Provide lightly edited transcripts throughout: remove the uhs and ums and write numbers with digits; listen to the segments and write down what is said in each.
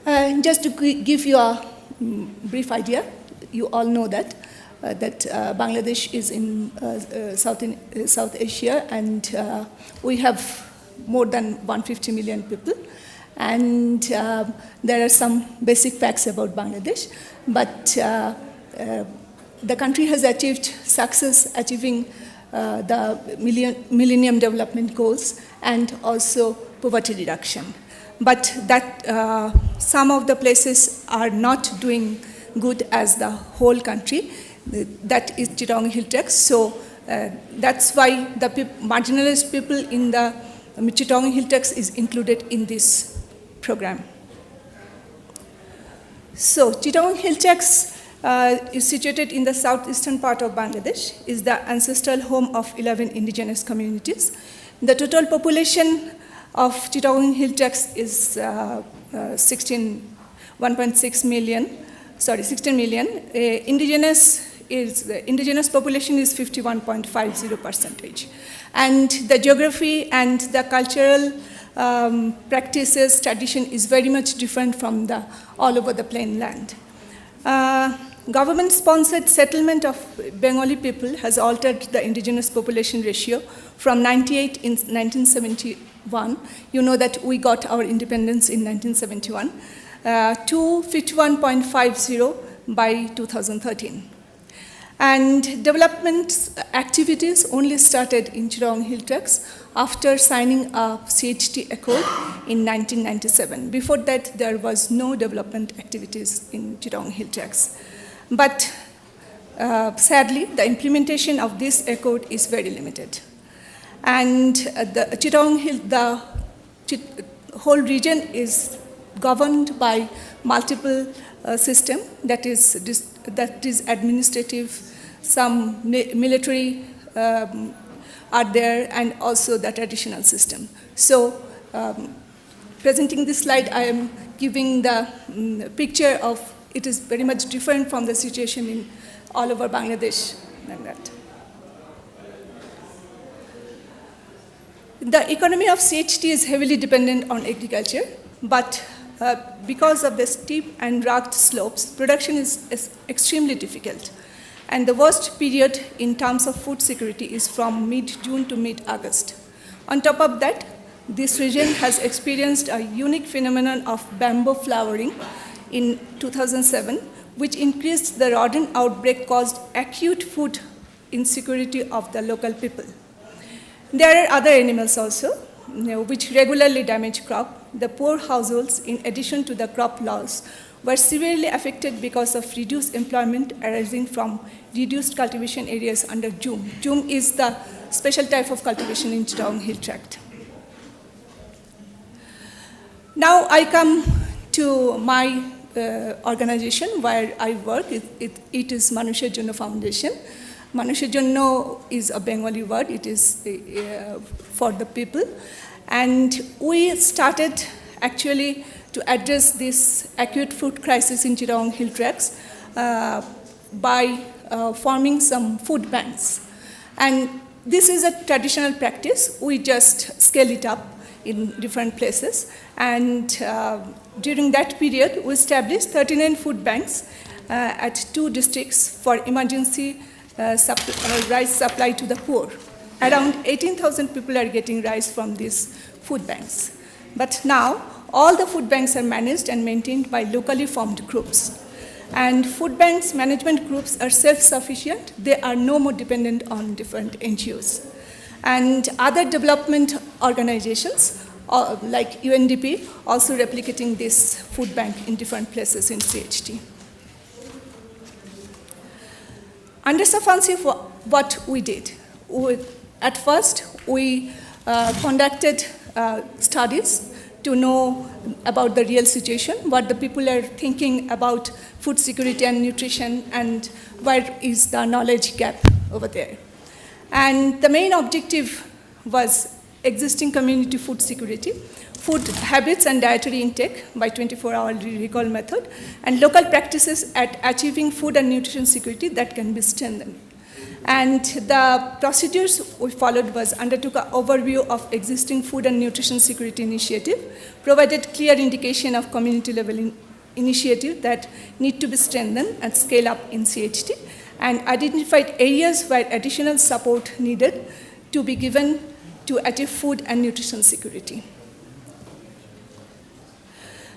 Just to give you a brief idea, you all know that Bangladesh is in South Asia, and we have more than 150 million people. And there are some basic facts about Bangladesh, but the country has achieved success achieving the Millennium Development Goals and also poverty reduction. But that some of the places are not doing good as the whole country. That is Chittagong Hill Tracts. So that's why the marginalized people in the Chittagong Hill Tracts is included in this program. So Chittagong Hill Tracts is situated in the southeastern part of Bangladesh, is the ancestral home of 11 indigenous communities. The total population of Chittagong Hill Tracts is 16 million. Indigenous population is 51.50%. And the geography and the cultural practices, tradition is very much different from all over the plain land. Government-sponsored settlement of Bengali people has altered the indigenous population ratio from 98 in 1971. You know that we got our independence in 1971 to 51.50 by 2013. And development activities only started in Chittagong Hill Tracts after signing a CHT Accord in 1997. Before that, there was no development activities in Chittagong Hill Tracts. But sadly, the implementation of this accord is very limited. And the Chittagong Hill, the whole region is governed by multiple system that is administrative, some military are there, and also the traditional system. So presenting this slide, I am giving the picture of it is very much different from the situation in all over Bangladesh like that. The economy of CHT is heavily dependent on agriculture, but because of the steep and rugged slopes, production is extremely difficult. And the worst period in terms of food security is from mid-June to mid-August. On top of that, this region has experienced a unique phenomenon of bamboo flowering in 2007, which increased the rodent outbreak caused acute food insecurity of the local people. There are other animals also, which regularly damage crop. The poor households, in addition to the crop loss, were severely affected because of reduced employment arising from reduced cultivation areas under Jum. Jum is the special type of cultivation in Chittagong Hill Tract. Now I come to my organization where I work. It is Manusher Jonno Foundation. Manusher Jonno is a Bengali word. It is for the people. And we started actually to address this acute food crisis in Chittagong Hill Tracts by forming some food banks. And this is a traditional practice. We just scale it up in different places. And during that period, we established 39 food banks at 2 districts for emergency rice supply to the poor. Around 18,000 people are getting rice from these food banks. But now, all the food banks are managed and maintained by locally formed groups. And food banks management groups are self-sufficient. They are no more dependent on different NGOs. And other development organizations, like UNDP, also replicating this food bank in different places in CHT. Under Safansi, what we did, at first we conducted studies to know about the real situation, what the people are thinking about food security and nutrition, and where is the knowledge gap over there. And the main objective was existing community food security, food habits and dietary intake by 24-hour recall method, and local practices at achieving food and nutrition security that can be strengthened. And the procedures we followed was undertook an overview of existing food and nutrition security initiative, provided clear indication of community level initiative that need to be strengthened and scale up in CHT, and identified areas where additional support needed to be given to achieve food and nutrition security.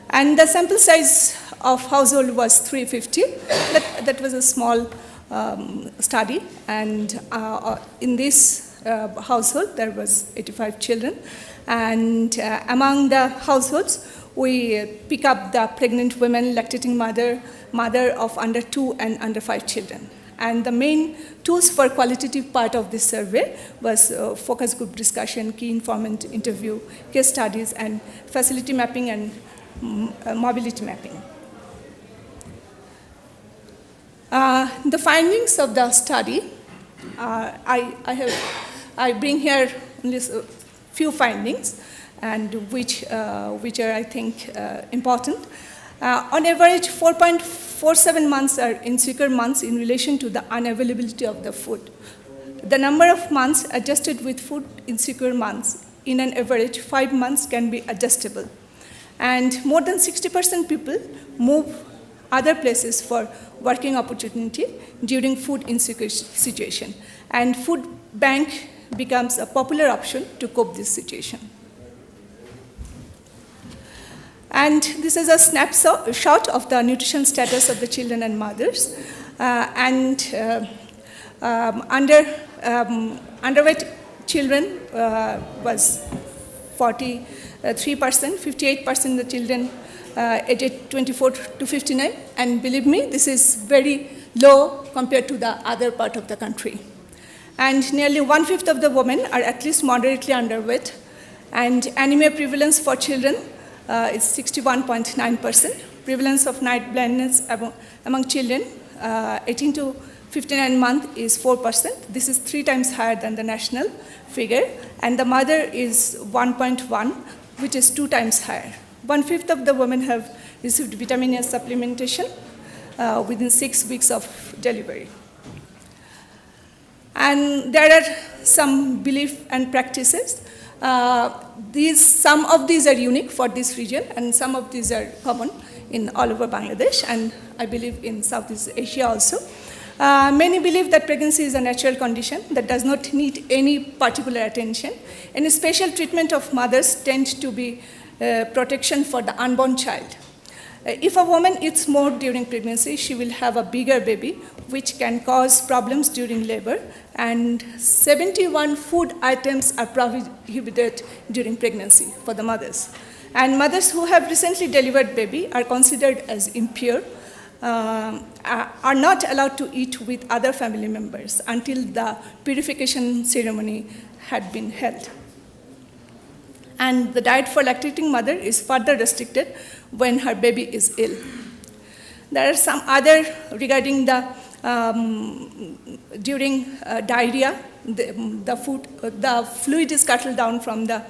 And the sample size of household was 350. That was a small study, and in this household there was 85 children, and among the households we pick up the pregnant women, lactating mother of under 2 and under 5 children. And the main tools for qualitative part of this survey was focus group discussion, key informant interview, case studies, and facility mapping and mobility mapping. The findings of the study, I bring here only a few findings, and which are, I think, important. On average, 4.47 months are insecure months in relation to the unavailability of the food. The number of months adjusted with food insecure months, in an average, 5 months can be adjustable. And more than 60% people move other places for working opportunity during food insecure situation. And food bank becomes a popular option to cope this situation. And this is a snapshot of the nutrition status of the children and mothers. Underweight children was 43%, 58% the children aged 24 to 59. And believe me, this is very low compared to the other part of the country. And nearly 1/5 of the women are at least moderately underweight. And anemia prevalence for children is 61.9%. Prevalence of night blindness among children 18 to 59 months is 4%. This is 3 times higher than the national figure. And the mother is 1.1, which is 2 times higher. 1/5 of the women have received vitamin A supplementation within 6 weeks of delivery. And there are some belief and practices. Some of these are unique for this region, and some of these are common in all over Bangladesh, and I believe in Southeast Asia also. Many believe that pregnancy is a natural condition that does not need any particular attention. Any special treatment of mothers tends to be protection for the unborn child. If a woman eats more during pregnancy, she will have a bigger baby, which can cause problems during labor, and 71 food items are prohibited during pregnancy for the mothers. And mothers who have recently delivered baby are considered as impure, are not allowed to eat with other family members until the purification ceremony had been held. And the diet for lactating mother is further restricted when her baby is ill. There are some other regarding the during diarrhea, the fluid is curdled down from the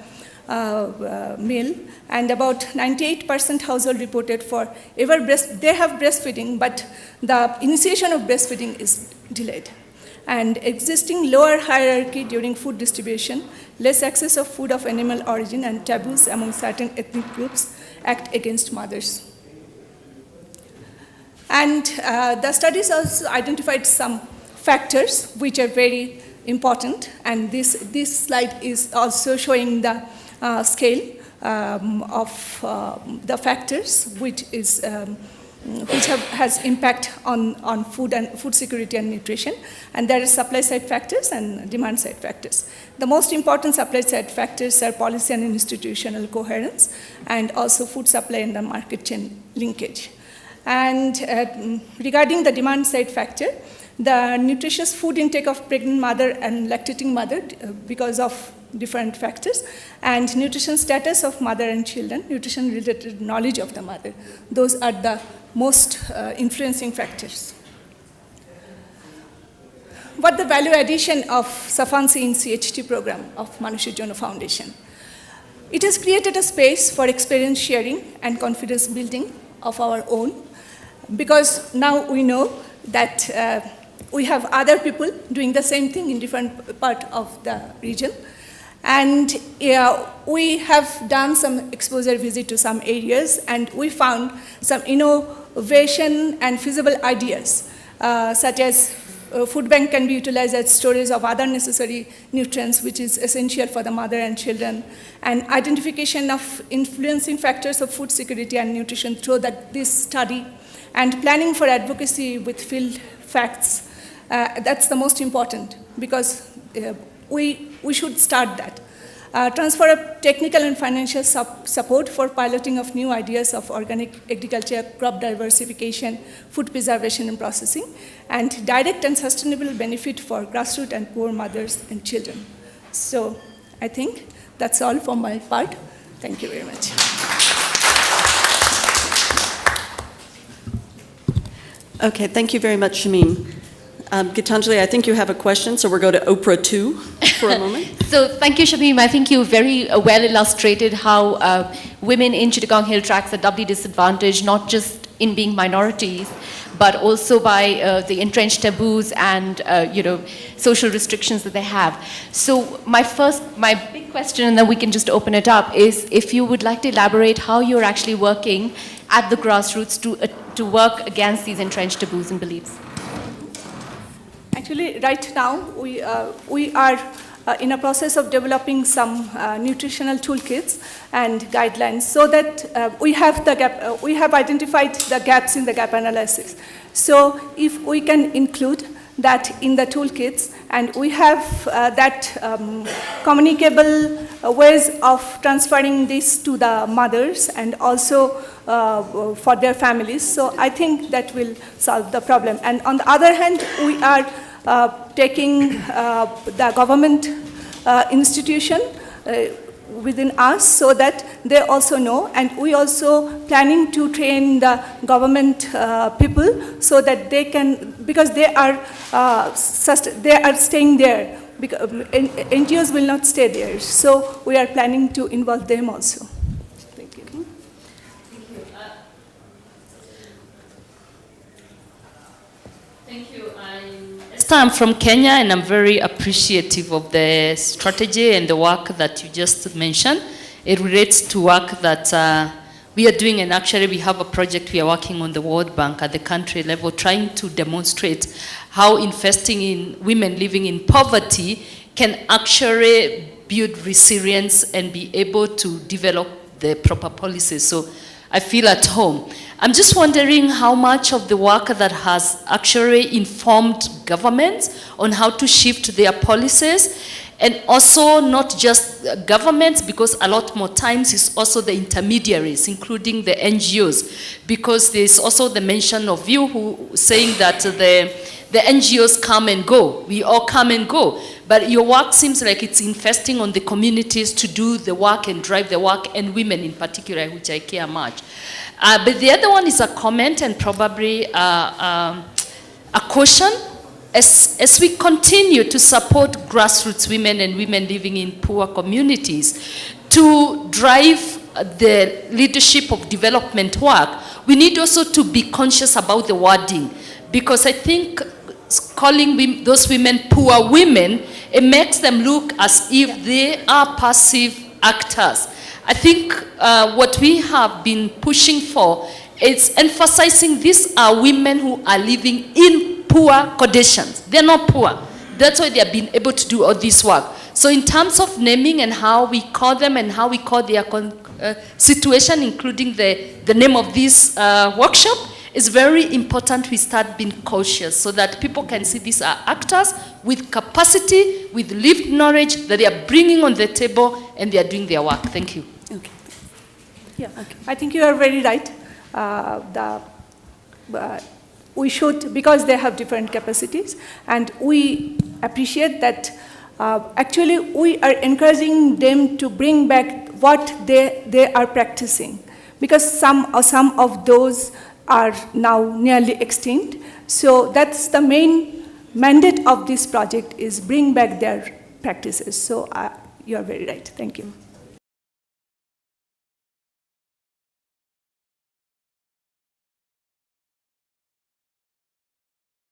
meal, and about 98% household reported for they have breastfeeding, but the initiation of breastfeeding is delayed. And existing lower hierarchy during food distribution, less access of food of animal origin, and taboos among certain ethnic groups act against mothers. And the studies also identified some factors which are very important, and this slide is also showing the scale of the factors which has impact on food and food security and nutrition. And there are supply side factors and demand side factors. The most important supply side factors are policy and institutional coherence, and also food supply and the market chain linkage. And regarding the demand side factor, the nutritious food intake of pregnant mother and lactating mother because of different factors, and nutrition status of mother and children, nutrition related knowledge of the mother. Those are the most influencing factors. What the value addition of Safansi in CHT program of Manusher Jonno Foundation? It has created a space for experience sharing and confidence building of our own, because now we know that we have other people doing the same thing in different part of the region. And we have done some exposure visit to some areas, and we found some innovation and feasible ideas, such as food bank can be utilized as storage of other necessary nutrients, which is essential for the mother and children, and identification of influencing factors of food security and nutrition through this study, and planning for advocacy with field facts. That's the most important, because we should start that. Transfer of technical and financial support for piloting of new ideas of organic agriculture, crop diversification, food preservation and processing, and direct and sustainable benefit for grassroots and poor mothers and children. So I think that's all for my part. Thank you very much. Okay, thank you very much, Shamim. Gitanjali, I think you have a question, so we'll go to Oprah 2 for a moment. So thank you, Shamim. I think you very well illustrated how women in Chittagong Hill Tracts are doubly disadvantaged, not just in being minorities, but also by the entrenched taboos and social restrictions that they have. So my big question, and then we can just open it up, is if you would like to elaborate how you're actually working at the grassroots to work against these entrenched taboos and beliefs. Actually, right now, we are in a process of developing some nutritional toolkits and guidelines, so that we have identified the gaps in the gap analysis. So if we can include that in the toolkits, and we have that communicable ways of transferring this to the mothers and also for their families, so I think that will solve the problem. And on the other hand, we are taking the government institution within us, so that they also know, and we also planning to train the government people, so that they can, because they are staying there, because NGOs will not stay there, so we are planning to involve them also. Thank you. Thank you. I'm from Kenya, and I'm very appreciative of the strategy and the work that you just mentioned. It relates to work that we are doing, and actually we have a project we are working on the World Bank at the country level, trying to demonstrate how investing in women living in poverty can actually build resilience and be able to develop the proper policies. So I feel at home. I'm just wondering how much of the work that has actually informed governments on how to shift their policies, and also not just governments, because a lot more times it's also the intermediaries, including the NGOs, because there's also the mention of you who saying that the NGOs come and go. We all come and go. But your work seems like it's investing on the communities to do the work and drive the work, and women in particular, which I care much. But the other one is a comment and probably a caution. As we continue to support grassroots women and women living in poor communities to drive the leadership of development work, we need also to be conscious about the wording, because I think calling those women poor women, it makes them look as if they are passive actors. I think what we have been pushing for is emphasizing these are women who are living in poor conditions. They're not poor. That's why they have been able to do all this work. So in terms of naming and how we call them and how we call their situation, including the name of this workshop, it's very important we start being cautious, so that people can see these are actors with capacity, with lived knowledge that they are bringing on the table, and they are doing their work. Thank you. Okay. Yeah, okay. I think you are very right. We should, because they have different capacities, and we appreciate that actually we are encouraging them to bring back what they are practicing, because some of those are now nearly extinct. So that's the main mandate of this project, is bring back their practices. So you are very right. Thank you.